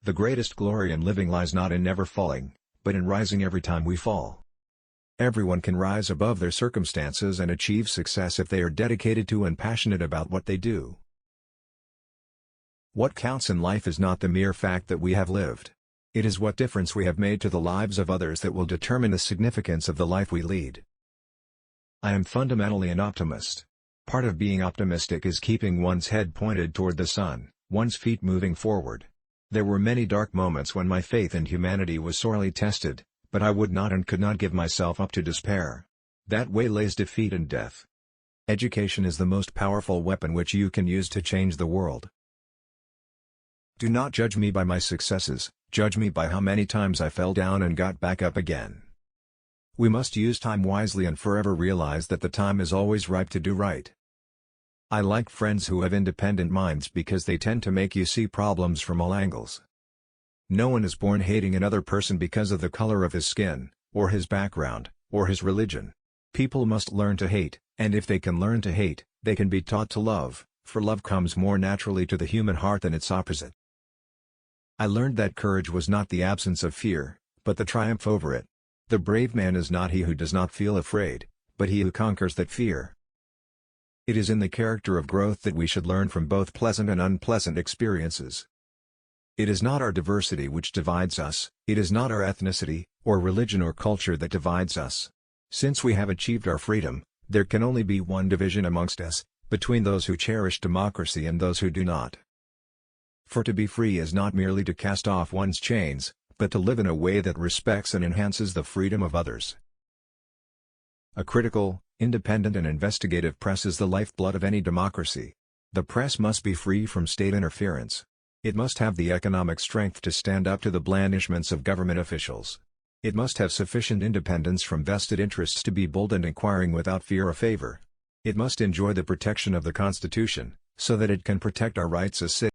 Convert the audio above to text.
The greatest glory in living lies not in never falling, but in rising every time we fall. Everyone can rise above their circumstances and achieve success if they are dedicated to and passionate about what they do. What counts in life is not the mere fact that we have lived. It is what difference we have made to the lives of others that will determine the significance of the life we lead. I am fundamentally an optimist. Part of being optimistic is keeping one's head pointed toward the sun, one's feet moving forward. There were many dark moments when my faith in humanity was sorely tested, but I would not and could not give myself up to despair. That way lays defeat and death. Education is the most powerful weapon which you can use to change the world. Do not judge me by my successes, judge me by how many times I fell down and got back up again. We must use time wisely and forever realize that the time is always ripe to do right. I like friends who have independent minds because they tend to make you see problems from all angles. No one is born hating another person because of the color of his skin, or his background, or his religion. People must learn to hate, and if they can learn to hate, they can be taught to love, for love comes more naturally to the human heart than its opposite. I learned that courage was not the absence of fear, but the triumph over it. The brave man is not he who does not feel afraid, but he who conquers that fear. It is in the character of growth that we should learn from both pleasant and unpleasant experiences. It is not our diversity which divides us, it is not our ethnicity, or religion or culture that divides us. Since we have achieved our freedom, there can only be one division amongst us, between those who cherish democracy and those who do not. For to be free is not merely to cast off one's chains, but to live in a way that respects and enhances the freedom of others. A critical, independent and investigative press is the lifeblood of any democracy. The press must be free from state interference. It must have the economic strength to stand up to the blandishments of government officials. It must have sufficient independence from vested interests to be bold and inquiring without fear or favor. It must enjoy the protection of the Constitution, so that it can protect our rights as citizens.